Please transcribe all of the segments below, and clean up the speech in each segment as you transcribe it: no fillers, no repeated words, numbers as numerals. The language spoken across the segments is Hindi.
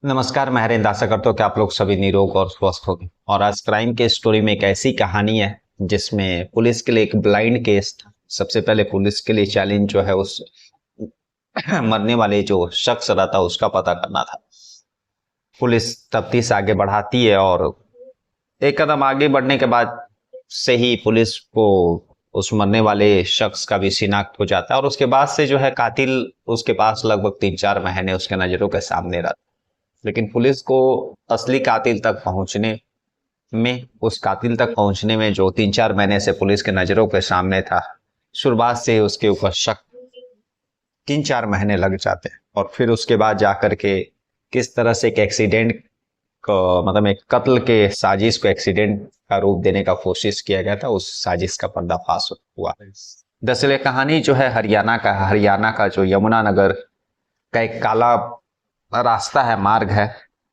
नमस्कार, मैं हरेंद्र। आशा करता हूँ कि आप लोग सभी निरोग और स्वस्थ होंगे। और आज क्राइम के स्टोरी में एक ऐसी कहानी है जिसमें पुलिस के लिए एक ब्लाइंड केस था। सबसे पहले पुलिस के लिए चैलेंज जो है उस मरने वाले जो शख्स रहता उसका पता करना था। पुलिस तफ्तीश आगे बढ़ाती है और एक कदम आगे बढ़ने के बाद से ही पुलिस को उस मरने वाले शख्स का भी शिनाख्त हो जाता है। और उसके बाद से जो है कातिल उसके पास लगभग 3-4 महीने उसके नजरों के सामने रहता। लेकिन पुलिस को असली कातिल तक पहुंचने उस कातिल तक पहुंचने में जो 3-4 महीने से पुलिस के नजरों के सामने था, शुरुआत से उसके ऊपर शक 3-4 महीने लग जाते हैं। और फिर उसके बाद जाकर के किस तरह से एक एक्सीडेंट को मतलब एक कत्ल के साजिश को एक्सीडेंट का रूप देने का कोशिश किया गया था, उस साजिश का पर्दाफाश हुआ। दरअसल ये कहानी जो है हरियाणा का जो यमुनानगर का एक काला रास्ता है, मार्ग है।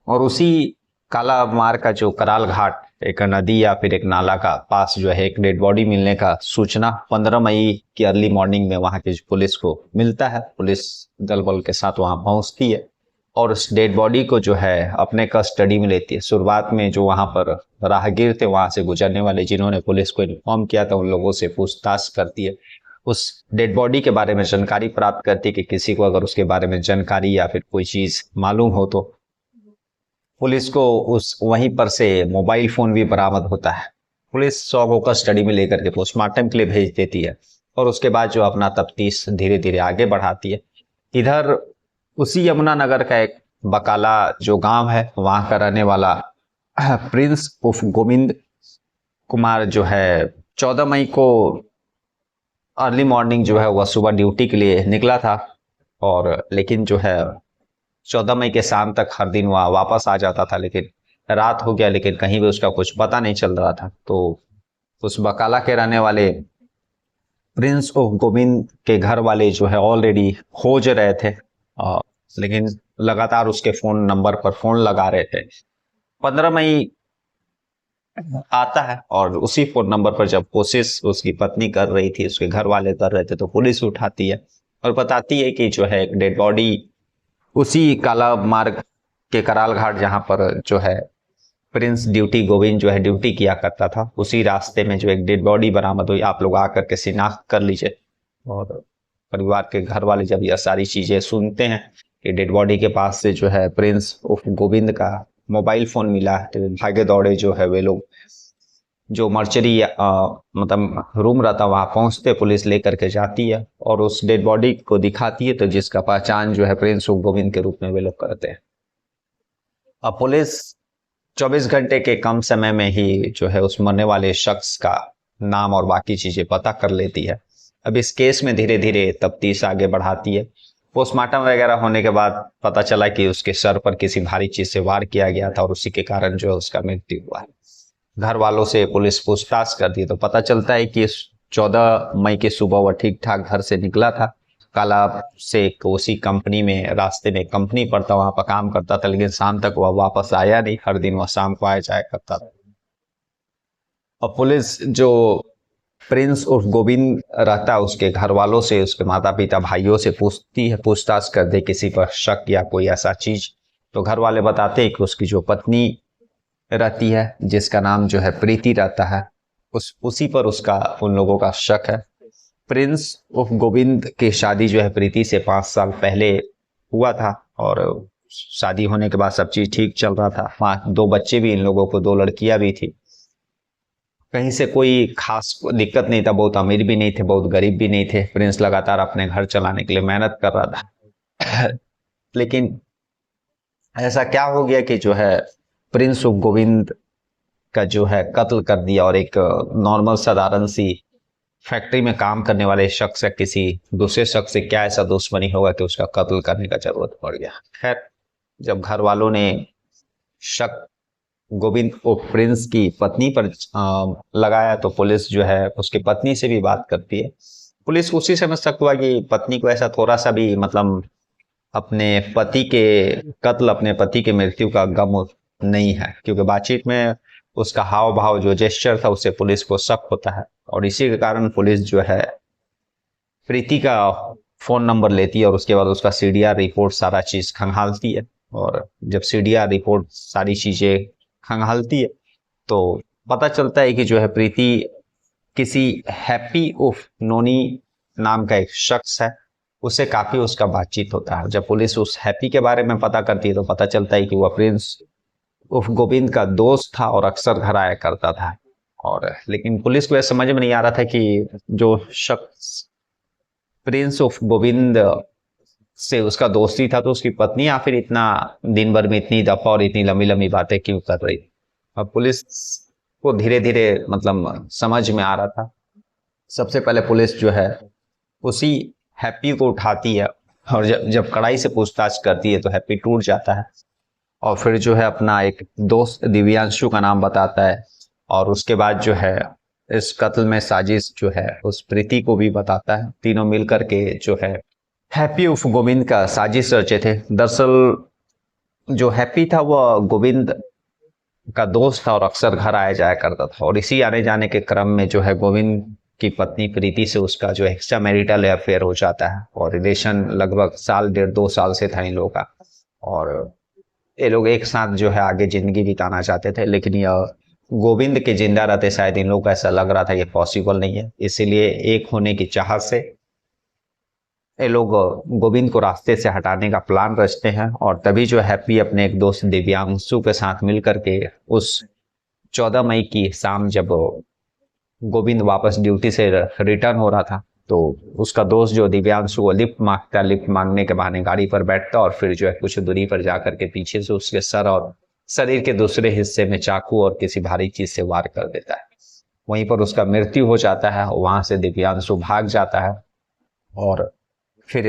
और उसी काला मार्ग का जो कराल घाट, एक नदी या फिर एक नाला का पास जो है एक डेड बॉडी मिलने का सूचना 15 मई की अर्ली मॉर्निंग में वहां की पुलिस को मिलता है। पुलिस दल बल के साथ वहां पहुंचती है और उस डेड बॉडी को जो है अपने कस्टडी में लेती है। शुरुआत में जो वहां पर राहगीर थे, वहां से गुजरने वाले जिन्होंने पुलिस को इन्फॉर्म किया था, उन लोगों से पूछताछ करती है। उस डेड बॉडी के बारे में जानकारी प्राप्त करती है कि किसी को अगर उसके बारे में जानकारी या फिर कोई चीज मालूम हो तो पुलिस को उस वहीं पर से मोबाइल फोन भी बरामद होता है। पुलिस 100 को स्टडी में लेकर के पोस्टमार्टम के लिए भेज देती है और उसके बाद जो अपना तफ्तीश धीरे धीरे आगे बढ़ाती है। इधर उसी यमुनानगर का एक बकाला जो गांव है, वहां का रहने वाला प्रिंस उर्फ गोविंद कुमार जो है 14 मई को अर्ली मॉर्निंग जो है वह सुबह ड्यूटी के लिए निकला था। और लेकिन जो है 14 मई के शाम तक हर दिन वह वापस आ जाता था, लेकिन रात हो गया लेकिन कहीं भी उसका कुछ पता नहीं चल रहा था। तो उस बकाला के रहने वाले प्रिंस ऑफ गोविंद के घर वाले जो है ऑलरेडी खोज रहे थे, लेकिन लगातार उसके फोन नंबर पर फोन लगा रहे थे। 15 मई आता है और उसी फोन नंबर पर जब कोशिश उसकी पत्नी कर रही थी, उसके घर वाले कर रहे थे, तो पुलिस उठाती है और बताती है कि जो है एक डेड बॉडी उसी काला मार्ग के कराल घाट, जहां पर जो है प्रिंस गोविंद जो है ड्यूटी किया करता था, उसी रास्ते में जो एक डेड बॉडी बरामद हुई। आप लोग आकर के शिनाख्त कर लीजिए। और परिवार के घर वाले जब यह सारी चीजें सुनते हैं कि डेड बॉडी के पास से जो है प्रिंस उर्फ गोविंद का मोबाइल फोन मिला है, तो भागे दौड़े जो है वे लोग जो मर्चरी मतलब रूम रहता वहां पहुंचते, पुलिस लेकर के जाती है और उस डेड बॉडी को दिखाती है, तो जिसका पहचान जो है प्रिंस उर्फ गोविंद के रूप में वे लोग करते हैं। अब पुलिस 24 घंटे के कम समय में ही जो है उस मरने वाले शख्स का नाम और बाकी चीजें पता कर लेती है। अब इस केस में धीरे धीरे तफ्तीश आगे बढ़ाती है। पोस्टमार्टम वगैरह होने के बाद पता चला कि उसके सर पर किसी भारी चीज से वार किया गया था और उसी के कारण जो है उसका मृत्यु हुआ है। घर वालों से पुलिस पूछताछ करती है तो पता चलता है कि 14 मई की सुबह वह ठीक ठाक घर से निकला था। काला से उसी कंपनी में, रास्ते में कंपनी पड़ता, वहां पर काम करता था, लेकिन शाम तक वह वापस आया नहीं। हर दिन वह शाम को आया जाया करता था। और पुलिस जो प्रिंस उर्फ गोविंद रहता है उसके घर वालों से, उसके माता पिता भाइयों से पूछती है, पूछताछ कर दे किसी पर शक या कोई ऐसा चीज। तो घर वाले बताते हैं कि उसकी जो पत्नी रहती है, जिसका नाम जो है प्रीति रहता है, उसी पर उसका उन लोगों का शक है। प्रिंस उर्फ गोविंद की शादी जो है प्रीति से 5 साल पहले हुआ था और शादी होने के बाद सब चीज ठीक चल रहा था। 2 बच्चे भी इन लोगों को, 2 लड़कियां भी थी। कहीं से कोई खास दिक्कत नहीं था, बहुत अमीर भी नहीं थे, बहुत गरीब भी नहीं थे। प्रिंस लगातार अपने घर चलाने के लिए मेहनत कर रहा था। लेकिन ऐसा क्या हो गया कि जो है प्रिंस ऑफ गोविंद का जो है कत्ल कर दिया और एक नॉर्मल साधारण सी फैक्ट्री में काम करने वाले शख्स या किसी दूसरे शख्स से क्या ऐसा दुश्मनी होगा कि उसका कत्ल करने का जरूरत पड़ गया। खैर, जब घर वालों ने शक गोविंद को प्रिंस की पत्नी पर लगाया तो पुलिस जो है उसकी पत्नी से भी बात करती है। पुलिस उसी समय शक हुआ कि पत्नी को ऐसा थोड़ा सा भी मतलब अपने पति के कत्ल, अपने पति के मृत्यु का गम नहीं है, क्योंकि बातचीत में उसका हाव भाव जो जेस्चर था उससे पुलिस को शक होता है। और इसी के कारण पुलिस जो है प्रीति का फोन नंबर लेती है और उसके बाद उसका सीडीआर रिपोर्ट सारा चीज खंगालती है। और जब सीडीआर रिपोर्ट सारी चीजें खंगालती है तो पता चलता है कि जो है प्रीति किसी हैप्पी उफ नोनी नाम का एक शख्स है, उससे काफी उसका बातचीत होता है। जब पुलिस उस हैप्पी के बारे में पता करती है तो पता चलता है कि वह प्रिंस उफ गोविंद का दोस्त था और अक्सर घर आया करता था। और लेकिन पुलिस को यह समझ में नहीं आ रहा था कि जो शख्स प्रिंस उफ गोविंद से उसका दोस्ती था तो उसकी पत्नी आखिर इतना दिन भर में इतनी दफा और इतनी लंबी लंबी बातें क्यों कर रही। अब पुलिस को धीरे धीरे मतलब समझ में आ रहा था। सबसे पहले पुलिस जो है उसी हैप्पी को उठाती है और जब जब कड़ाई से पूछताछ करती है तो हैप्पी टूट जाता है और फिर जो है अपना एक दोस्त दिव्यांशु का नाम बताता है और उसके बाद जो है इस कत्ल में साजिश जो है उस प्रीति को भी बताता है। तीनों मिलकर के जो है हैप्पी उफ गोविंद का साजिश रचे थे। दरअसल जो हैप्पी था वह गोविंद का दोस्त था और अक्सर घर आया जाया करता था और इसी आने जाने के क्रम में जो है गोविंद की पत्नी प्रीति से उसका जो एक्स्ट्रा मैरिटल अफेयर हो जाता है और रिलेशन लगभग साल डेढ़ 2 साल से था इन लोगों का और ये लोग एक साथ जो है आगे जिंदगी बिताना चाहते थे। लेकिन यह गोविंद के जिंदा रहते शायद इन लोगों को ऐसा लग रहा था ये पॉसिबल नहीं है, इसीलिए एक होने की चाहत से ये लोग गोविंद को रास्ते से हटाने का प्लान रचते हैं और तभी जो हैप्पी अपने एक दोस्त दिव्यांशु के साथ मिलकर के उस 14 मई की शाम जब गोविंद वापस ड्यूटी से रिटर्न हो रहा था तो उसका दोस्त जो दिव्यांशु वो लिफ्ट मांगता, लिफ्ट मांगने के बहाने गाड़ी पर बैठता और फिर जो है कुछ दूरी पर जाकर के पीछे से उसके सर और शरीर के दूसरे हिस्से में चाकू और किसी भारी चीज से वार कर देता है। वहीं पर उसका मृत्यु हो जाता है। वहां से दिव्यांशु भाग जाता है और फिर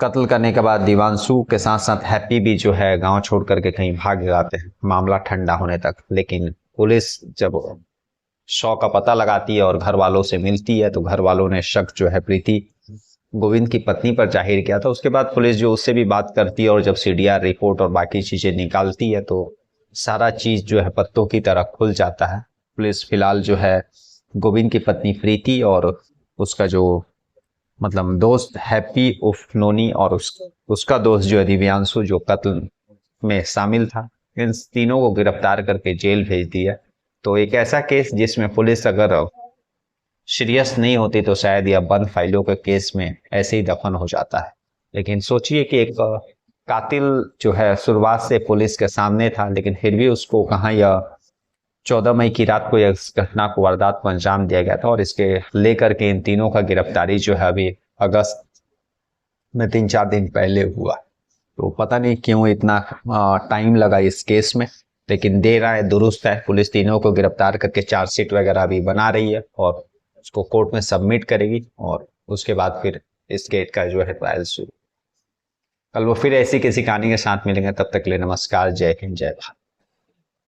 कत्ल करने के बाद दिव्यांशु के साथ साथ हैप्पी भी जो है गांव छोड़ करके कहीं भाग जाते हैं मामला ठंडा होने तक। लेकिन पुलिस जब शव का पता लगाती है और घर वालों से मिलती है तो घर वालों ने शक जो है प्रीति गोविंद की पत्नी पर जाहिर किया था। उसके बाद पुलिस जो उससे भी बात करती है और जब सीडीआर रिपोर्ट और बाकी चीजें निकालती है तो सारा चीज जो है पत्तों की तरह खुल जाता है। पुलिस फिलहाल जो है गोविंद की पत्नी प्रीति और उसका जो मतलब दोस्त हैप्पी उफ नोनी और उसका दोस्त जो है दिव्यांशु जो कत्ल में शामिल था, इन तीनों को गिरफ्तार करके जेल भेज दिया। तो एक ऐसा केस जिसमें पुलिस अगर सीरियस नहीं होती तो शायद यह बंद फाइलों के केस में ऐसे ही दफन हो जाता है। लेकिन सोचिए कि एक कातिल जो है शुरुआत से पुलिस के सामने था लेकिन फिर भी उसको कहाँ यह 14 मई की रात को इस घटना को वारदात को अंजाम दिया गया था और इसके लेकर के इन तीनों का गिरफ्तारी जो है अभी अगस्त में 3-4 दिन पहले हुआ। तो पता नहीं क्यों इतना टाइम लगा इस केस में, लेकिन देर आए दुरुस्त है। पुलिस तीनों को गिरफ्तार करके चार्जशीट वगैरह अभी बना रही है और उसको कोर्ट में सबमिट करेगी और उसके बाद फिर इस केस का जो है ट्रायल शुरू। कल वो फिर ऐसी किसी कहानी के साथ मिलेंगे, तब तक के लिए नमस्कार, जय हिंद, जय भारत।